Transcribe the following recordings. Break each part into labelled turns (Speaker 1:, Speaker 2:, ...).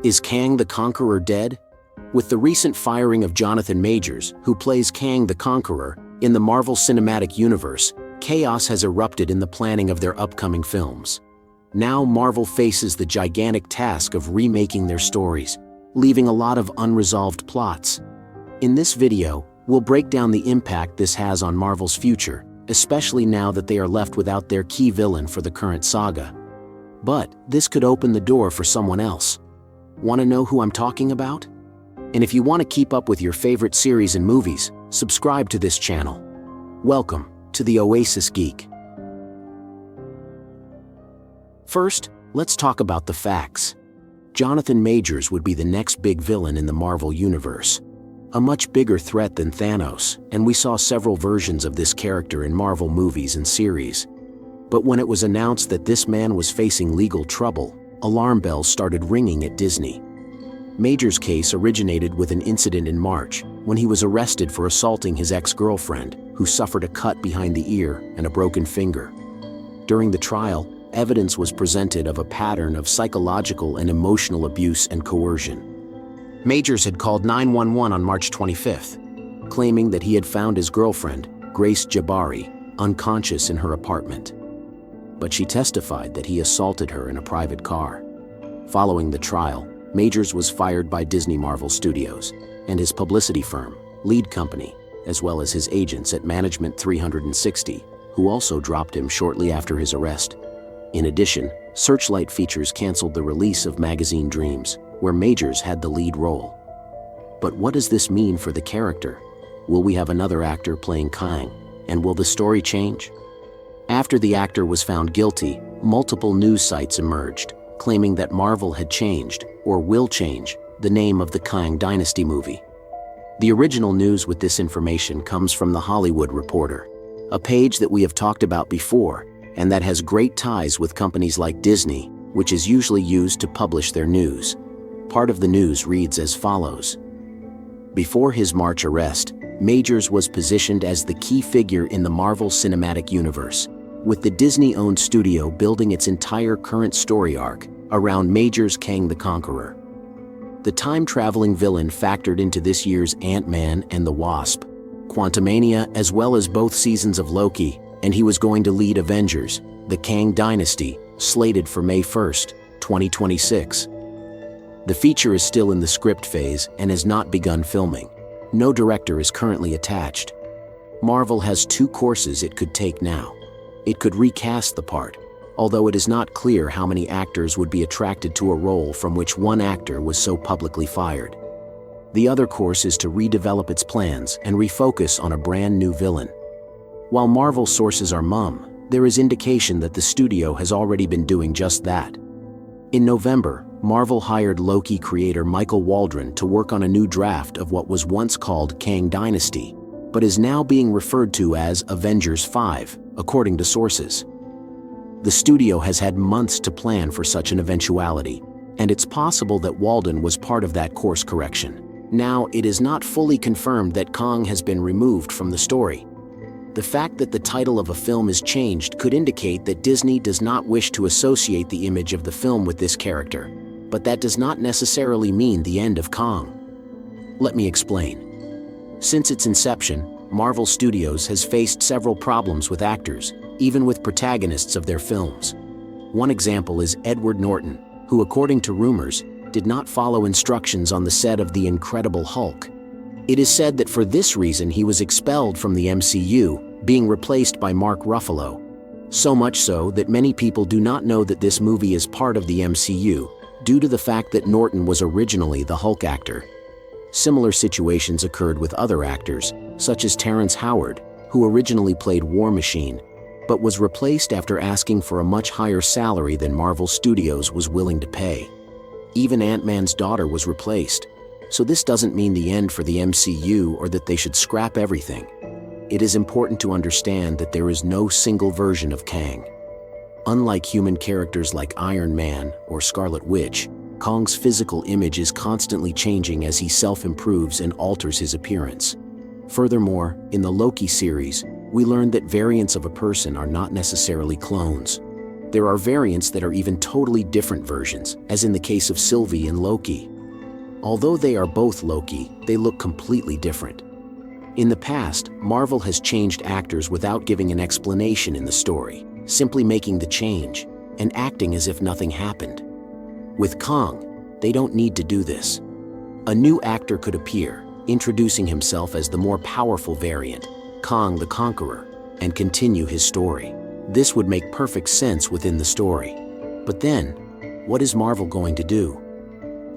Speaker 1: Is Kang the Conqueror dead? With the recent firing of Jonathan Majors, who plays Kang the Conqueror, in the Marvel Cinematic Universe, chaos has erupted in the planning of their upcoming films. Now Marvel faces the gigantic task of remaking their stories, leaving a lot of unresolved plots. In this video, we'll break down the impact this has on Marvel's future, especially now that they are left without their key villain for the current saga. But this could open the door for someone else. Want to know who I'm talking about? And if you want to keep up with your favorite series and movies, subscribe to this channel. Welcome to the Oasis Geek. First, let's talk about the facts. Jonathan Majors would be the next big villain in the Marvel Universe. A much bigger threat than Thanos, and we saw several versions of this character in Marvel movies and series. But when it was announced that this man was facing legal trouble, alarm bells started ringing at Disney. Majors' case originated with an incident in March, when he was arrested for assaulting his ex-girlfriend, who suffered a cut behind the ear and a broken finger. During the trial, evidence was presented of a pattern of psychological and emotional abuse and coercion. Majors had called 911 on March 25th, claiming that he had found his girlfriend, Grace Jabari, unconscious in her apartment. But she testified that he assaulted her in a private car. Following the trial, Majors was fired by Disney Marvel Studios and his publicity firm, Lead Company, as well as his agents at Management 360, who also dropped him shortly after his arrest. In addition, Searchlight Features canceled the release of magazine Dreams, where Majors had the lead role. But what does this mean for the character? Will we have another actor playing Kang, and will the story change? After the actor was found guilty, multiple news sites emerged, claiming that Marvel had changed, or will change, the name of the Kang Dynasty movie. The original news with this information comes from The Hollywood Reporter, a page that we have talked about before, and that has great ties with companies like Disney, which is usually used to publish their news. Part of the news reads as follows. Before his March arrest, Majors was positioned as the key figure in the Marvel Cinematic Universe, with the Disney-owned studio building its entire current story arc around Majors' Kang the Conqueror. The time-traveling villain factored into this year's Ant-Man and the Wasp, Quantumania, as well as both seasons of Loki, and he was going to lead Avengers, the Kang Dynasty, slated for May 1st, 2026. The feature is still in the script phase and has not begun filming. No director is currently attached. Marvel has two courses it could take now. It could recast the part, although it is not clear how many actors would be attracted to a role from which one actor was so publicly fired. The other course is to redevelop its plans and refocus on a brand new villain. While Marvel sources are mum, there is indication that the studio has already been doing just that. In November, Marvel hired Loki creator Michael Waldron to work on a new draft of what was once called Kang Dynasty, but is now being referred to as Avengers 5, according to sources. The studio has had months to plan for such an eventuality, and it's possible that Waldron was part of that course correction. Now, it is not fully confirmed that Kang has been removed from the story. The fact that the title of a film is changed could indicate that Disney does not wish to associate the image of the film with this character, but that does not necessarily mean the end of Kang. Let me explain. Since its inception, Marvel Studios has faced several problems with actors, even with protagonists of their films. One example is Edward Norton, who, according to rumors, did not follow instructions on the set of The Incredible Hulk. It is said that for this reason he was expelled from the MCU, being replaced by Mark Ruffalo. So much so that many people do not know that this movie is part of the MCU, due to the fact that Norton was originally the Hulk actor. Similar situations occurred with other actors, such as Terrence Howard, who originally played War Machine, but was replaced after asking for a much higher salary than Marvel Studios was willing to pay. Even Ant-Man's daughter was replaced, so this doesn't mean the end for the MCU or that they should scrap everything. It is important to understand that there is no single version of Kang. Unlike human characters like Iron Man or Scarlet Witch, Kang's physical image is constantly changing as he self-improves and alters his appearance. Furthermore, in the Loki series, we learned that variants of a person are not necessarily clones. There are variants that are even totally different versions, as in the case of Sylvie and Loki. Although they are both Loki, they look completely different. In the past, Marvel has changed actors without giving an explanation in the story, simply making the change and acting as if nothing happened. With Kang, they don't need to do this. A new actor could appear, introducing himself as the more powerful variant, Kang the Conqueror, and continue his story. This would make perfect sense within the story. But then, what is Marvel going to do?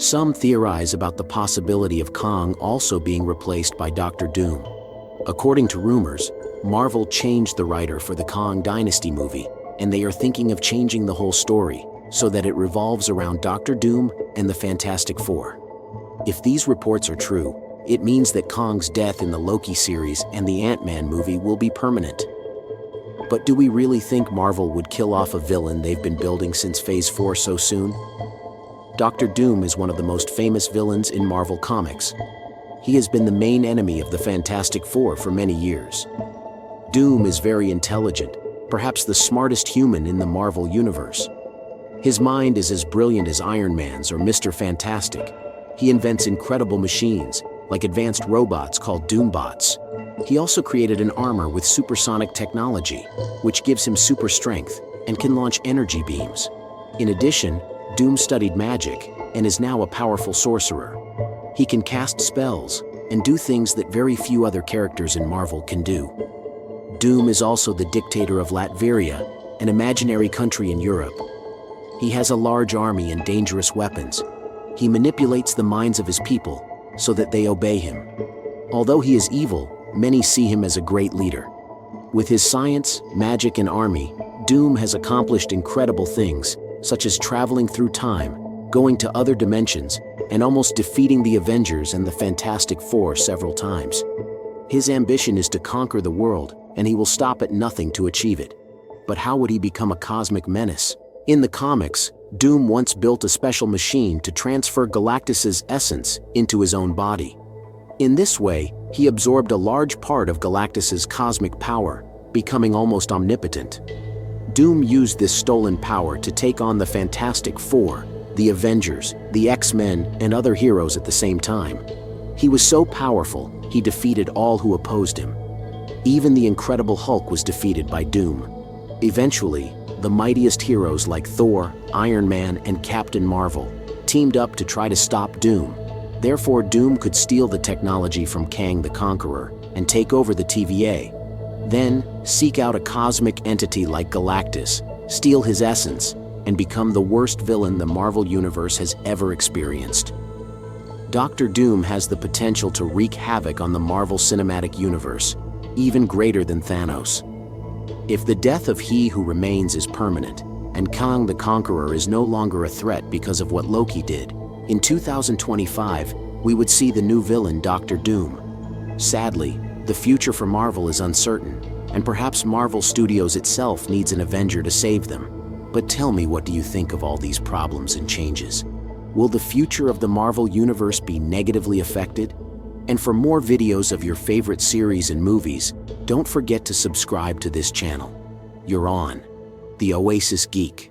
Speaker 1: Some theorize about the possibility of Kang also being replaced by Doctor Doom. According to rumors, Marvel changed the writer for the Kang Dynasty movie, and they are thinking of changing the whole story so that it revolves around Doctor Doom and the Fantastic Four. If these reports are true, it means that Kang's death in the Loki series and the Ant-Man movie will be permanent. But do we really think Marvel would kill off a villain they've been building since Phase 4 so soon? Doctor Doom is one of the most famous villains in Marvel Comics. He has been the main enemy of the Fantastic Four for many years. Doom is very intelligent, perhaps the smartest human in the Marvel Universe. His mind is as brilliant as Iron Man's or Mr. Fantastic. He invents incredible machines, like advanced robots called Doombots. He also created an armor with supersonic technology, which gives him super strength and can launch energy beams. In addition, Doom studied magic and is now a powerful sorcerer. He can cast spells and do things that very few other characters in Marvel can do. Doom is also the dictator of Latveria, an imaginary country in Europe. He has a large army and dangerous weapons. He manipulates the minds of his people so that they obey him. Although he is evil, many see him as a great leader. With his science, magic, and army, Doom has accomplished incredible things, such as traveling through time, going to other dimensions, and almost defeating the Avengers and the Fantastic Four several times. His ambition is to conquer the world, and he will stop at nothing to achieve it. But how would he become a cosmic menace? In the comics, Doom once built a special machine to transfer Galactus's essence into his own body. In this way, he absorbed a large part of Galactus's cosmic power, becoming almost omnipotent. Doom used this stolen power to take on the Fantastic Four, the Avengers, the X-Men, and other heroes at the same time. He was so powerful, he defeated all who opposed him. Even the Incredible Hulk was defeated by Doom. Eventually, the mightiest heroes like Thor, Iron Man, and Captain Marvel teamed up to try to stop Doom. Therefore, Doom could steal the technology from Kang the Conqueror and take over the TVA. Then, seek out a cosmic entity like Galactus, steal his essence, and become the worst villain the Marvel Universe has ever experienced. Doctor Doom has the potential to wreak havoc on the Marvel Cinematic Universe, even greater than Thanos. If the death of He Who Remains is permanent, and Kang the Conqueror is no longer a threat because of what Loki did, in 2025, we would see the new villain Doctor Doom. Sadly, the future for Marvel is uncertain, and perhaps Marvel Studios itself needs an Avenger to save them. But tell me, what do you think of all these problems and changes? Will the future of the Marvel Universe be negatively affected? And for more videos of your favorite series and movies, don't forget to subscribe to this channel. You're on the Oasis Geek.